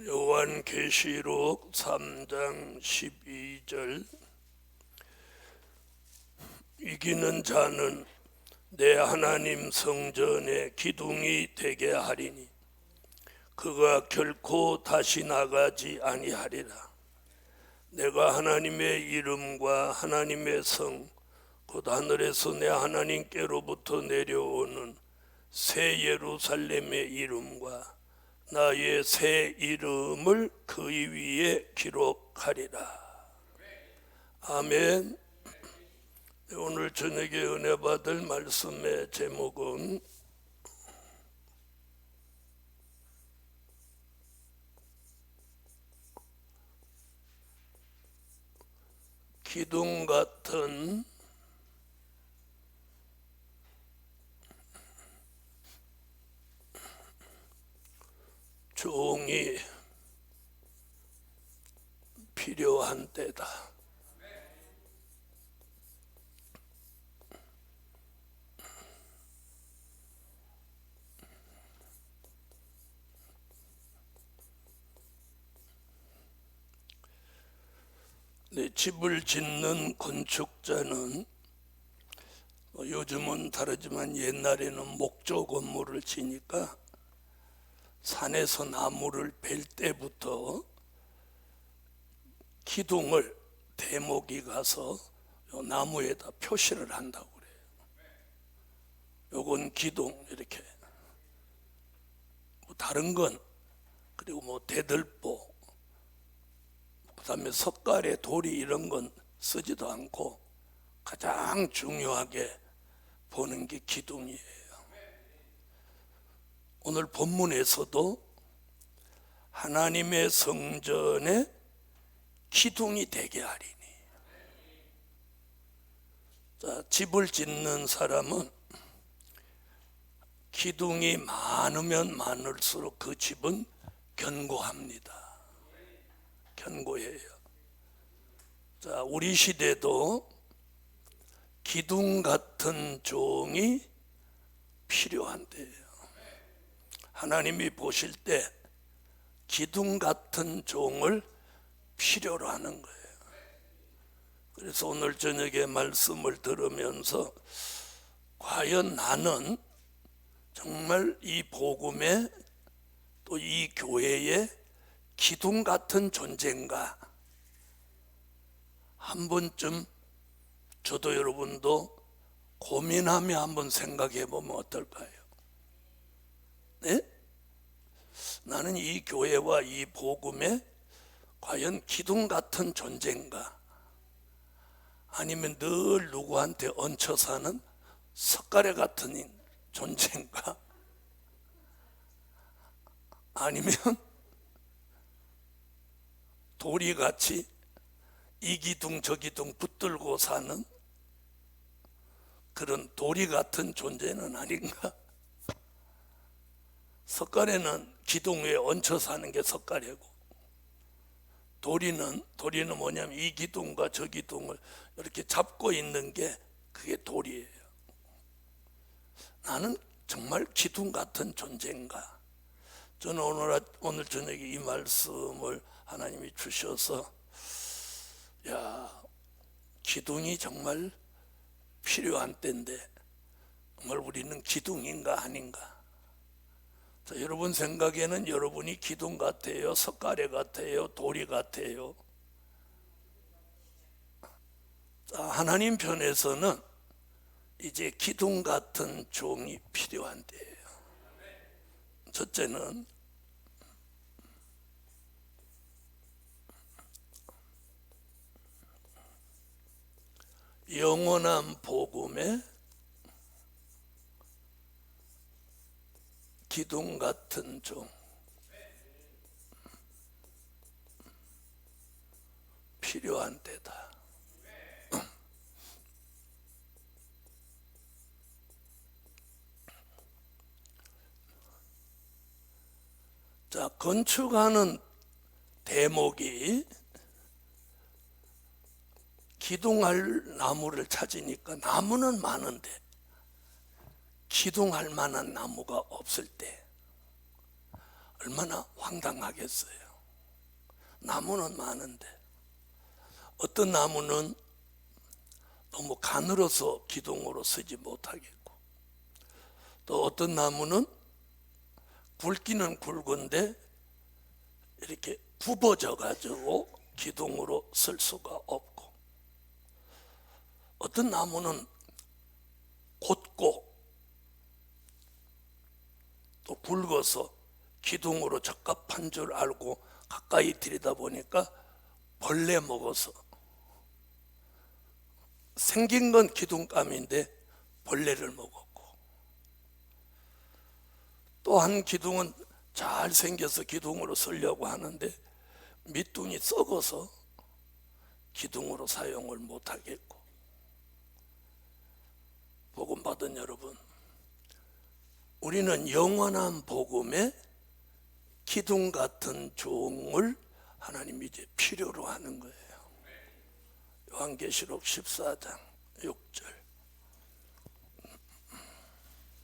요한계시록 3장 12절 이기는 자는 내 하나님 성전의 기둥이 되게 하리니 그가 결코 다시 나가지 아니하리라. 내가 하나님의 이름과 하나님의 성 곧 하늘에서 내 하나님께로부터 내려오는 새 예루살렘의 이름과 나의 새 이름을 그 위에 기록하리라. 아멘. 오늘 저녁에 은혜 받을 말씀의 제목은 기둥 같은 종이 필요한 때다. 집을 짓는 건축자는 요즘은 다르지만 옛날에는 목조 건물을 지니까 산에서 나무를 벨 때부터 기둥을 대목이 가서 요 나무에다 표시를 한다고 그래요. 요건 기둥 이렇게. 다른 건 그리고 대들보 그다음에 석가래 돌이 이런 건 쓰지도 않고 가장 중요하게 보는 게 기둥이에요. 오늘 본문에서도 하나님의 성전에 기둥이 되게 하리니. 자, 집을 짓는 사람은 기둥이 많으면 많을수록 그 집은 견고합니다. 견고해요. 자, 우리 시대도 기둥 같은 종이 필요한데요. 하나님이 보실 때 기둥 같은 종을 필요로 하는 거예요. 그래서 오늘 저녁에 말씀을 들으면서 과연 나는 정말 이 복음에 또 이 교회에 기둥 같은 존재인가? 한 번쯤 저도 여러분도 고민하며 한번 생각해 보면 어떨까요? 네? 나는 이 교회와 이 복음에 과연 기둥 같은 존재인가? 아니면 늘 누구한테 얹혀 사는 석가래 같은 존재인가? 아니면 도리같이 이 기둥 저 기둥 붙들고 사는 그런 도리 같은 존재는 아닌가? 석가래는 기둥 위에 얹혀 사는 게 석가래고 도리는 뭐냐면 이 기둥과 저 기둥을 이렇게 잡고 있는 게 그게 도리예요. 나는 정말 기둥 같은 존재인가? 저는 오늘 저녁에 이 말씀을 하나님이 주셔서 기둥이 정말 필요한 때인데 정말 우리는 기둥인가 아닌가? 자, 여러분 생각에는 여러분이 기둥 같아요? 석가래 같아요? 도리 같아요? 자, 하나님 편에서는 이제 기둥 같은 종이 필요한 때예요. 첫째는 영원한 복음에 기둥 같은 종 필요한 때다. 자, 건축하는 대목이 기둥할 나무를 찾으니까 나무는 많은데 기둥할 만한 나무가 없을 때 얼마나 황당하겠어요. 나무는 많은데 어떤 나무는 너무 가늘어서 기둥으로 쓰지 못하겠고, 또 어떤 나무는 굵기는 굵은데 이렇게 굽어져 가지고 기둥으로 쓸 수가 없고, 어떤 나무는 곧고 또 굵어서 기둥으로 적합한 줄 알고 가까이 들이다 보니까 벌레 먹어서, 생긴 건 기둥감인데 벌레를 먹었고, 또 한 기둥은 잘 생겨서 기둥으로 쓰려고 하는데 밑둥이 썩어서 기둥으로 사용을 못하겠고. 복음 받은 여러분, 우리는 영원한 복음의 기둥 같은 종을 하나님이 이제 필요로 하는 거예요. 요한계시록 14장 6절.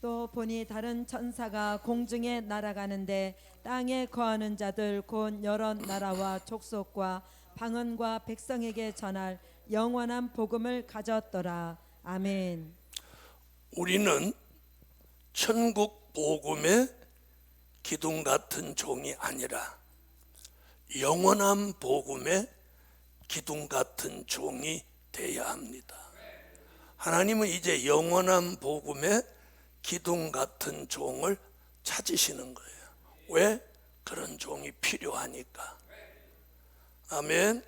또 보니 다른 천사가 공중에 날아가는데 땅에 거하는 자들 곧 여러 나라와 족속과 방언과 백성에게 전할 영원한 복음을 가졌더라. 아멘. 우리는 천국 복음의 기둥 같은 종이 아니라 영원한 복음의 기둥 같은 종이 되어야 합니다. 하나님은 이제 영원한 복음의 기둥 같은 종을 찾으시는 거예요. 왜? 그런 종이 필요하니까. 아멘.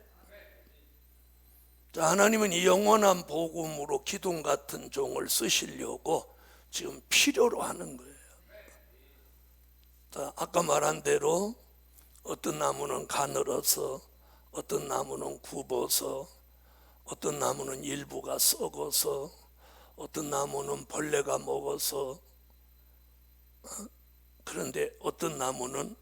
자, 하나님은 이 영원한 복음으로 기둥 같은 종을 쓰시려고 지금 필요로 하는 거예요. 자, 아까 말한 대로 어떤 나무는 가늘어서, 어떤 나무는 굽어서, 어떤 나무는 일부가 썩어서, 어떤 나무는 벌레가 먹어서, 그런데 어떤 나무는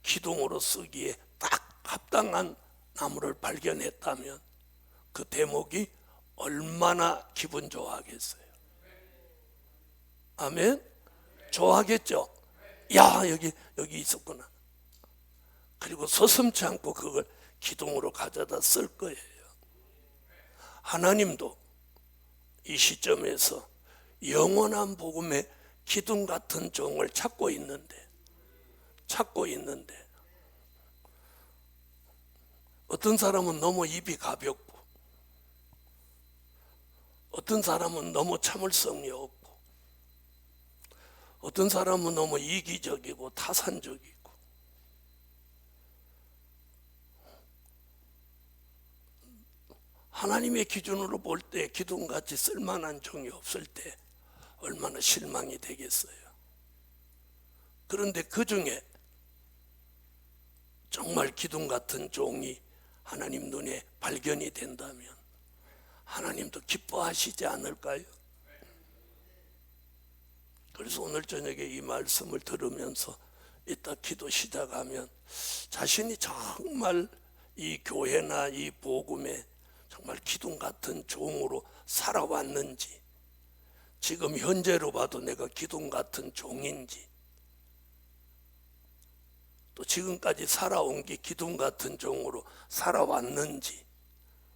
기둥으로 쓰기에 딱 합당한 나무를 발견했다면 그 대목이 얼마나 기분 좋아하겠어요. 아멘. 좋아하겠죠. 야, 여기 있었구나. 그리고 서슴지 않고 그걸 기둥으로 가져다 쓸 거예요. 하나님도 이 시점에서 영원한 복음의 기둥 같은 종을 찾고 있는데 어떤 사람은 너무 입이 가볍고, 어떤 사람은 너무 참을성이 없고, 어떤 사람은 너무 이기적이고 타산적이고, 하나님의 기준으로 볼 때 기둥같이 쓸만한 종이 없을 때 얼마나 실망이 되겠어요. 그런데 그 중에 정말 기둥 같은 종이 하나님 눈에 발견이 된다면 하나님도 기뻐하시지 않을까요? 그래서 오늘 저녁에 이 말씀을 들으면서 이따 기도 시작하면 자신이 정말 이 교회나 이 복음에 정말 기둥 같은 종으로 살아왔는지, 지금 현재로 봐도 내가 기둥 같은 종인지, 또 지금까지 살아온 게 기둥 같은 종으로 살아왔는지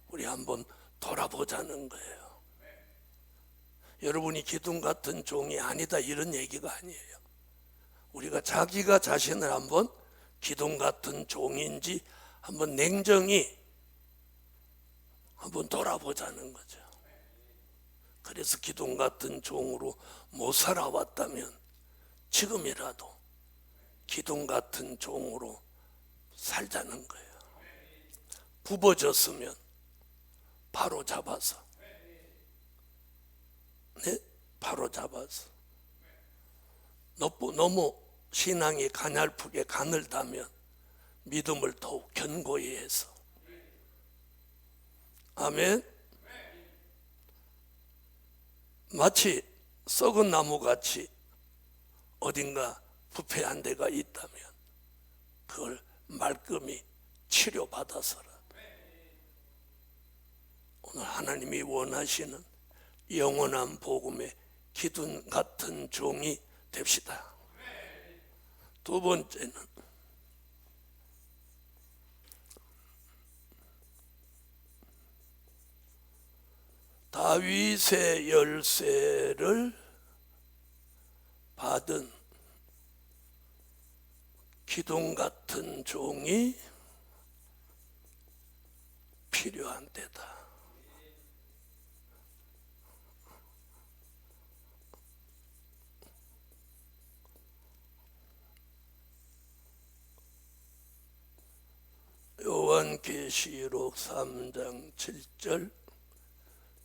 우리 한번 돌아보자는 거예요. 여러분이 기둥 같은 종이 아니다 이런 얘기가 아니에요. 우리가 자기가 자신을 한번 기둥 같은 종인지 한번 냉정히 한번 돌아보자는 거죠. 그래서 기둥 같은 종으로 못 살아왔다면 지금이라도 기둥 같은 종으로 살자는 거예요. 굽어졌으면 바로 잡아서, 바로 잡아서. 너무 신앙이 가냘프게 가늘다면 믿음을 더욱 견고히 해서. 아멘. 마치 썩은 나무같이 어딘가 부패한 데가 있다면 그걸 말끔히 치료받아서라도 오늘 하나님이 원하시는 영원한 복음의 기둥 같은 종이 됩시다. 두 번째는 다윗의 열쇠를 받은 기둥 같은 종이 필요한 때다. 요한계시록 3장 7절,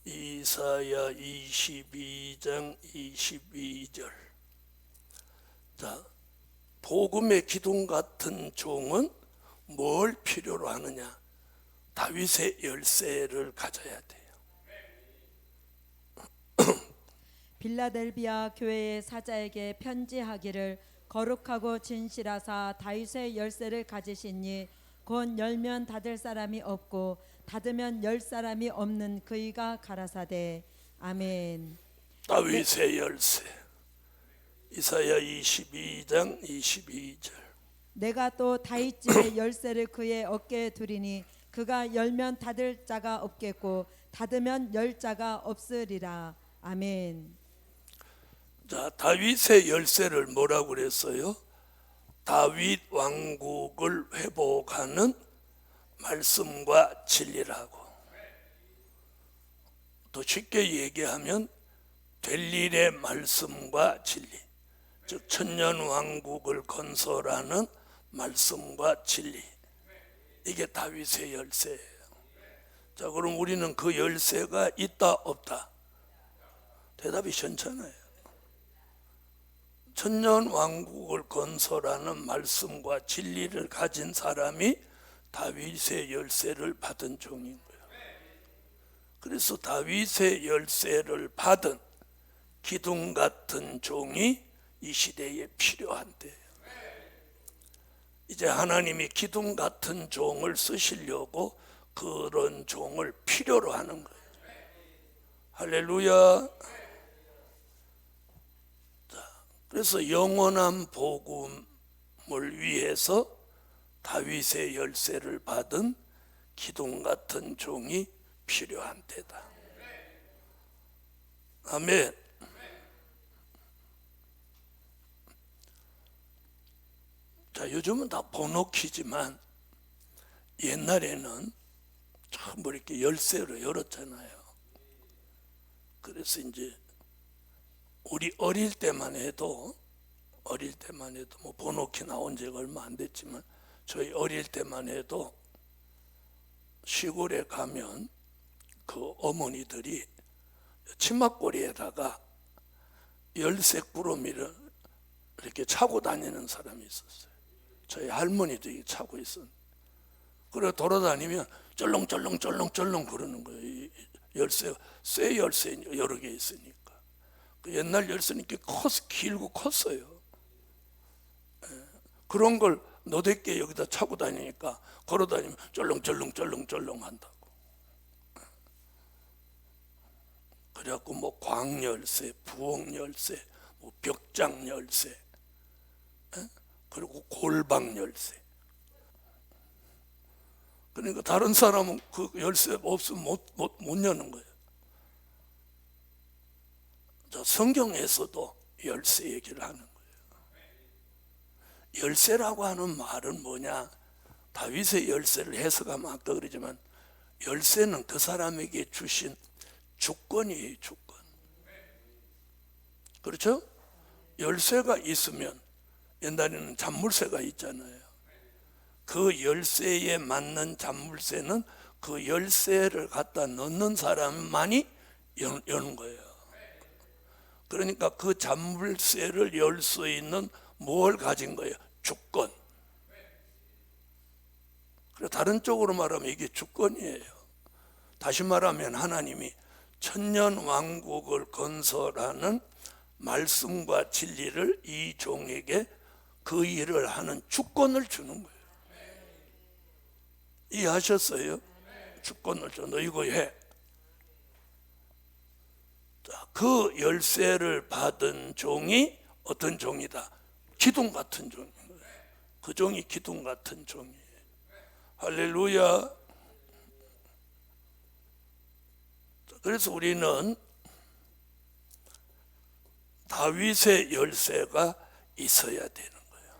이사야 22장 22절. 자, 복음의 기둥 같은 종은 뭘 필요로 하느냐? 다윗의 열쇠를 가져야 돼요. 빌라델비아 교회의 사자에게 편지하기를 거룩하고 진실하사 다윗의 열쇠를 가지시니 곧 열면 닫을 사람이 없고 닫으면 열 사람이 없는 그이가 가라사대. 아멘. 다윗의 열쇠. 이사야 22장 22절. 내가 또 다윗 집의 열쇠를 그의 어깨에 두리니 그가 열면 닫을 자가 없겠고 닫으면 열 자가 없으리라. 아멘. 자, 다윗의 열쇠를 뭐라고 그랬어요? 다윗 왕국을 회복하는 말씀과 진리라고. 더 쉽게 얘기하면 될 일의 말씀과 진리, 즉 천년 왕국을 건설하는 말씀과 진리, 이게 다윗의 열쇠예요. 자, 그럼 우리는 그 열쇠가 있다 없다? 대답이 현찮아요. 천년 왕국을 건설하는 말씀과 진리를 가진 사람이 다윗의 열쇠를 받은 종인 거예요. 그래서 다윗의 열쇠를 받은 기둥 같은 종이 이 시대에 필요한 때예요. 이제 하나님이 기둥 같은 종을 쓰시려고 그런 종을 필요로 하는 거예요. 할렐루야. 그래서 영원한 복음을 위해서 다윗의 열쇠를 받은 기둥 같은 종이 필요한 때다. 아멘. 자, 요즘은 다 번호키지만 옛날에는 전부 이렇게 열쇠로 열었잖아요. 그래서 이제 우리 어릴 때만 해도 뭐 번호키 나온 지가 얼마 안 됐지만 저희 어릴 때만 해도 시골에 가면 그 어머니들이 치마꼬리에다가 열쇠 꾸러미를 이렇게 차고 다니는 사람이 있었어요. 저희 할머니도 이게 차고 있었는데, 그래 돌아다니면 쩔렁쩔렁 그러는 거예요. 이 열쇠, 쇠 열쇠 여러 개 있으니까. 그 옛날 열쇠는 이렇게 길고 컸어요. 그런 걸 너댓게 여기다 차고 다니니까 걸어다니면 쩔렁쩔렁 한다고. 그래갖고 뭐 광열쇠, 부엌열쇠, 뭐 벽장열쇠, 그리고 골방열쇠. 그러니까 다른 사람은 그 열쇠 없으면 못 여는 거예요. 자, 성경에서도 열쇠 얘기를 하는 거예요. 열쇠라고 하는 말은 뭐냐? 다윗의 열쇠를 해석하면 아까 그러지만 열쇠는 그 사람에게 주신 주권이에요. 주권. 그렇죠? 열쇠가 있으면, 옛날에는 잔물쇠가 있잖아요. 그 열쇠에 맞는 잔물쇠는 그 열쇠를 갖다 넣는 사람만이 여는 거예요. 그러니까 그 잔물쇠를 열 수 있는 뭘 가진 거예요? 주권. 그래, 다른 쪽으로 말하면 이게 주권이에요. 다시 말하면 하나님이 천년 왕국을 건설하는 말씀과 진리를 이 종에게 그 일을 하는 주권을 주는 거예요. 이해하셨어요? 주권을 줘. 너 이거 해. 자, 그 열쇠를 받은 종이 어떤 종이다? 기둥 같은 종인 거예요. 그 종이 기둥 같은 종이에요. 할렐루야. 그래서 우리는 다윗의 열쇠가 있어야 되는 거예요.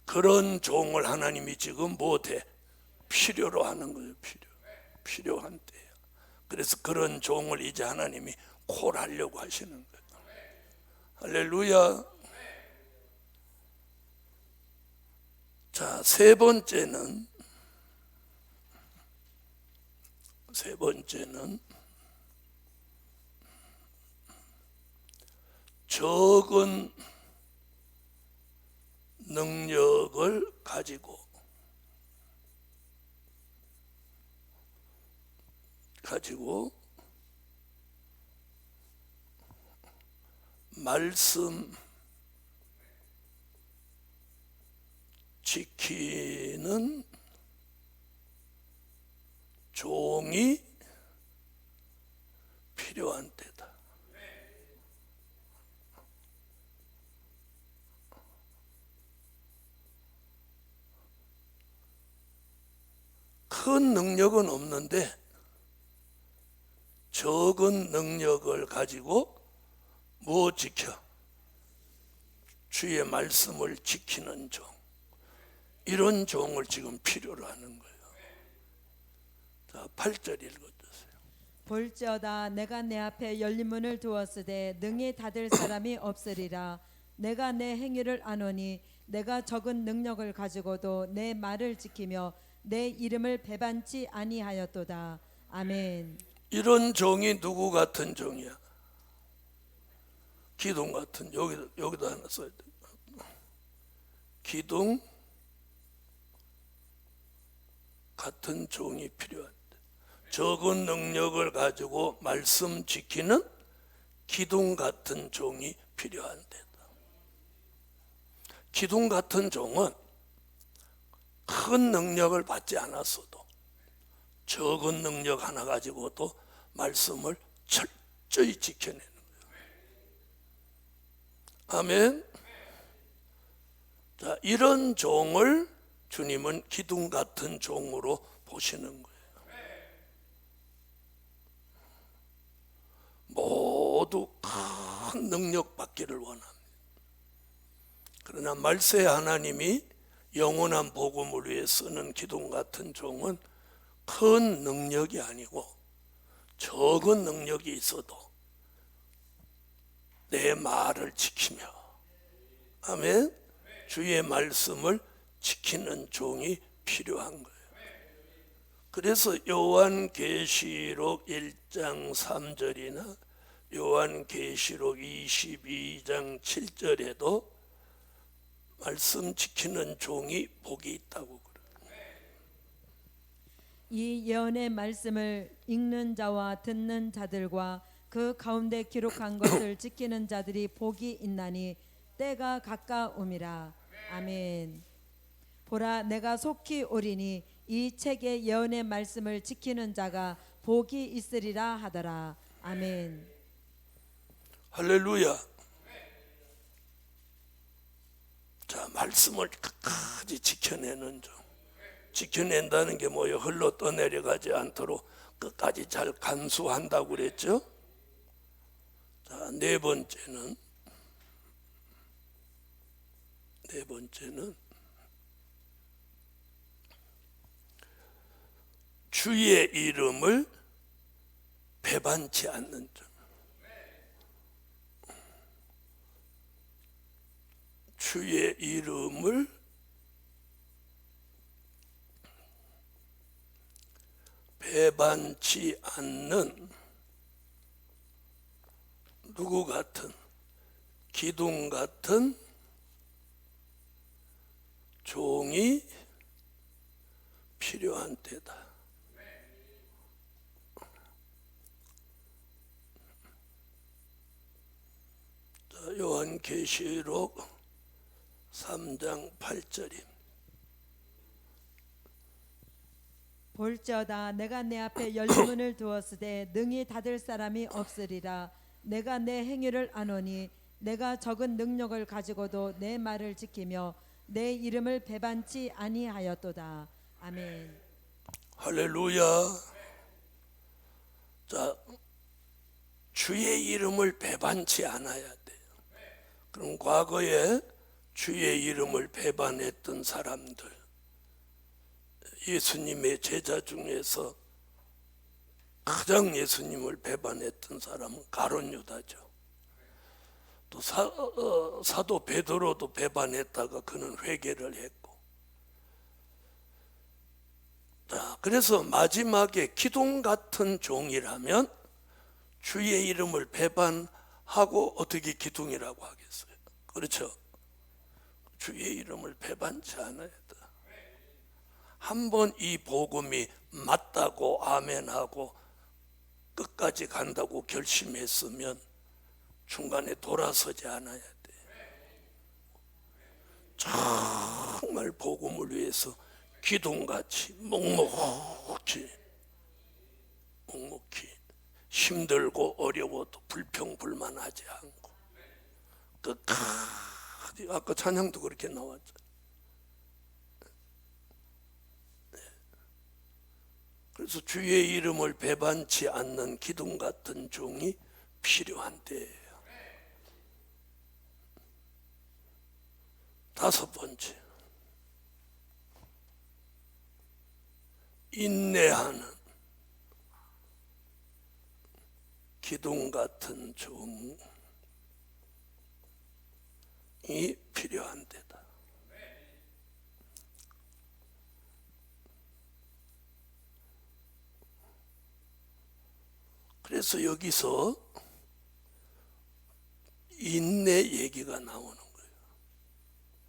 그런 종을 하나님이 지금 못해 필요로 하는 거예요. 필요한 때예요. 그래서 그런 종을 이제 하나님이 콜하려고 하시는 거예요. 할렐루야. 자, 세 번째는 적은 능력을 가지고 말씀 지키는 종이 필요한 때다. 큰 능력은 없는데 적은 능력을 가지고 뭐 지켜? 주의 말씀을 지키는 종. 이런 종을 지금 필요로 하는 거예요. 자, 8절 읽어주세요. 볼지어다 내가 내 앞에 열린 문을 두었으되 능히 닫을 사람이 없으리라. 내가 내 행위를 아노니 내가 적은 능력을 가지고도 내 말을 지키며 내 이름을 배반치 아니하였도다. 아멘. 이런 종이 누구 같은 종이야? 기둥 같은, 여기다 하나 써야 돼. 기둥 같은 종이 필요한데, 적은 능력을 가지고 말씀 지키는 기둥 같은 종이 필요한데다. 기둥 같은 종은 큰 능력을 받지 않았어도 적은 능력 하나 가지고도 말씀을 철저히 지켜내는 거예요. 아멘. 자, 이런 종을 주님은 기둥 같은 종으로 보시는 거예요. 모두 큰 능력 받기를 원합니다. 그러나 말세 하나님이 영원한 복음을 위해 쓰는 기둥 같은 종은 큰 능력이 아니고 적은 능력이 있어도 내 말을 지키며, 아멘, 주의 말씀을 지키는 종이 필요한 거예요. 그래서 요한계시록 1장 3절이나 요한계시록 22장 7절에도 말씀 지키는 종이 복이 있다고 그래요. 이 예언의 말씀을 읽는 자와 듣는 자들과 그 가운데 기록한 것을 지키는 자들이 복이 있나니 때가 가까움이라. 아멘. 보라 내가 속히 오리니 이 책의 예언의 말씀을 지키는 자가 복이 있으리라 하더라. 아멘. 할렐루야. 자, 말씀을 끝까지 지켜내는 종. 지켜낸다는 게 뭐예요? 흘러 떠내려가지 않도록 끝까지 잘 간수한다고 그랬죠? 자, 네 번째는 주의 이름을 배반치 않는 점. 주의 이름을 배반치 않는 누구 같은, 기둥 같은 종이 필요한 때다. 자, 요한계시록 3장 8절입니다. 볼지어다 내가 내 앞에 열린 문을 두었으되 능히 닫을 사람이 없으리라. 내가 내 행위를 아노니 내가 적은 능력을 가지고도 내 말을 지키며 내 이름을 배반치 아니하였도다. 아멘. 할렐루야. 자, 주의 이름을 배반치 않아야 돼요. 그럼 과거에 주의 이름을 배반했던 사람들, 예수님의 제자 중에서 가장 예수님을 배반했던 사람은 가룟 유다죠. 또 사도 베드로도 배반했다가 그는 회개를 했고. 자, 그래서 마지막에 기둥 같은 종이라면 주의 이름을 배반하고 어떻게 기둥이라고 하겠어요? 그렇죠? 주의 이름을 배반치 않아야 돼. 한번 이 복음이 맞다고 아멘하고 끝까지 간다고 결심했으면 중간에 돌아서지 않아야 돼. 정말 복음을 위해서 기둥같이 묵묵히 힘들고 어려워도 불평불만하지 않고 끝까지, 아까 찬양도 그렇게 나왔죠. 그래서 주의 이름을 배반치 않는 기둥 같은 종이 필요한데요. 다섯 번째, 인내하는 기둥 같은 종이 필요한 데다. 그래서 여기서 인내 얘기가 나오는 거예요.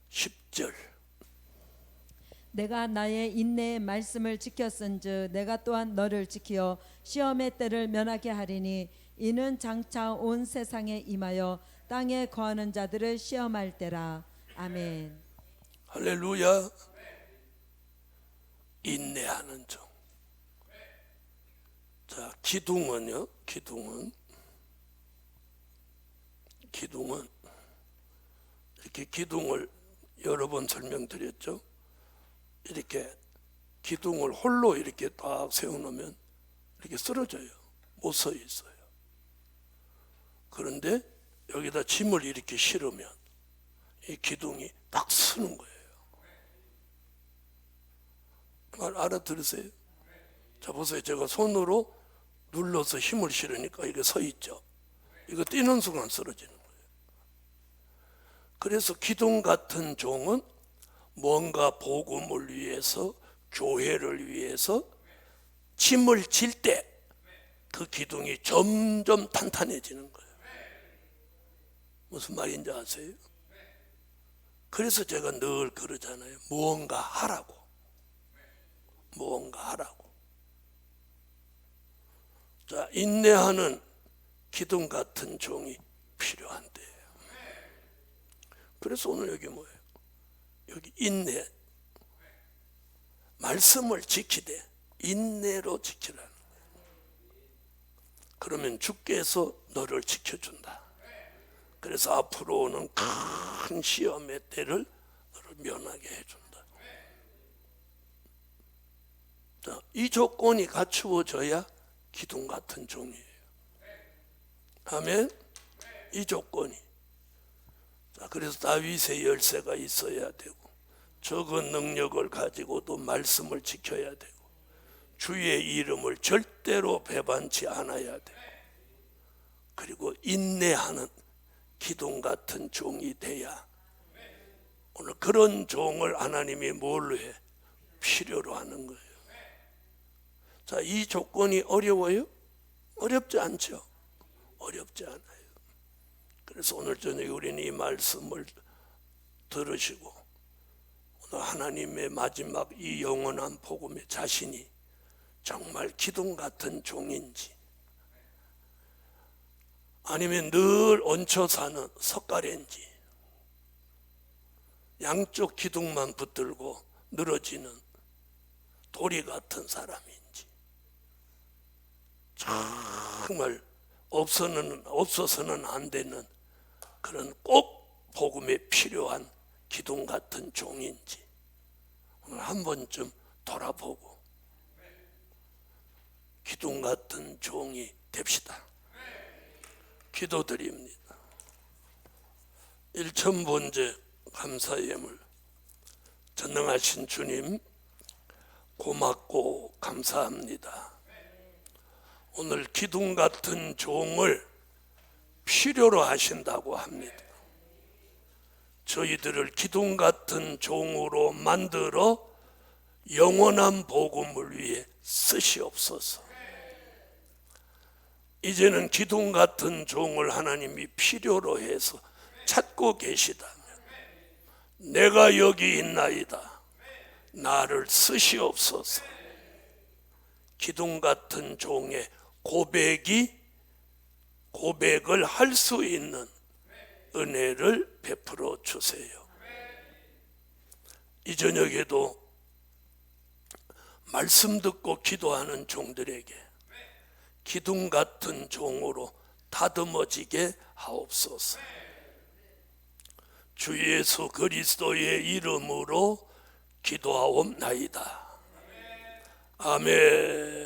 10절. 내가 나의 인내의 말씀을 지켰은즉 내가 또한 너를 지키어 시험의 때를 면하게 하리니 이는 장차 온 세상에 임하여 땅에 거하는 자들을 시험할 때라. 아멘. 할렐루야. 인내하는 종. 자, 기둥은요. 기둥은 이렇게 기둥을 여러 번 설명드렸죠. 이렇게 기둥을 홀로 이렇게 딱 세워놓으면 이렇게 쓰러져요. 못 서 있어요. 그런데 여기다 짐을 이렇게 실으면 이 기둥이 딱 서는 거예요. 말 알아들으세요? 자, 보세요. 제가 손으로 눌러서 힘을 실으니까 이게 서 있죠. 이거 뛰는 순간 쓰러지는 거예요. 그래서 기둥 같은 종은 뭔가 복음을 위해서, 교회를 위해서 짐을 질 때 그 기둥이 점점 탄탄해지는 거예요. 무슨 말인지 아세요? 그래서 제가 늘 그러잖아요. 무언가 하라고. 자, 인내하는 기둥 같은 종이 필요한데요. 그래서 오늘 여기 뭐예요? 여기 인내, 말씀을 지키되 인내로 지키라는 거예요. 그러면 주께서 너를 지켜준다. 그래서 앞으로 오는 큰 시험의 때를 너를 면하게 해준다. 자, 이 조건이 갖추어져야 기둥 같은 종이에요. 아멘. 이 조건이. 자, 그래서 다윗의 열쇠가 있어야 되고, 적은 능력을 가지고도 말씀을 지켜야 되고, 주의 이름을 절대로 배반치 않아야 되고, 그리고 인내하는 기둥 같은 종이 돼야 오늘 그런 종을 하나님이 뭘로 해? 필요로 하는 거예요. 자, 이 조건이 어려워요? 어렵지 않죠? 어렵지 않아요. 그래서 오늘 저녁에 우리는 이 말씀을 들으시고 오늘 하나님의 마지막 이 영원한 복음의 자신이 정말 기둥 같은 종인지 아니면 늘 얹혀 사는 석가래인지 양쪽 기둥만 붙들고 늘어지는 돌이 같은 사람인지 정말 없어서는 안 되는 그런 꼭 복음에 필요한 기둥 같은 종인지 오늘 한 번쯤 돌아보고 기둥 같은 종이 됩시다. 기도드립니다. 일천번째 감사 예물, 전능하신 주님 고맙고 감사합니다. 오늘 기둥 같은 종을 필요로 하신다고 합니다. 저희들을 기둥 같은 종으로 만들어 영원한 복음을 위해 쓰시옵소서. 이제는 기둥 같은 종을 하나님이 필요로 해서 찾고 계시다면 내가 여기 있나이다, 나를 쓰시옵소서. 기둥 같은 종의 고백을 할 수 있는 은혜를 베풀어 주세요. 이 저녁에도 말씀 듣고 기도하는 종들에게 기둥 같은 종으로 다듬어지게 하옵소서. 주 예수 그리스도의 이름으로 기도하옵나이다. 아멘.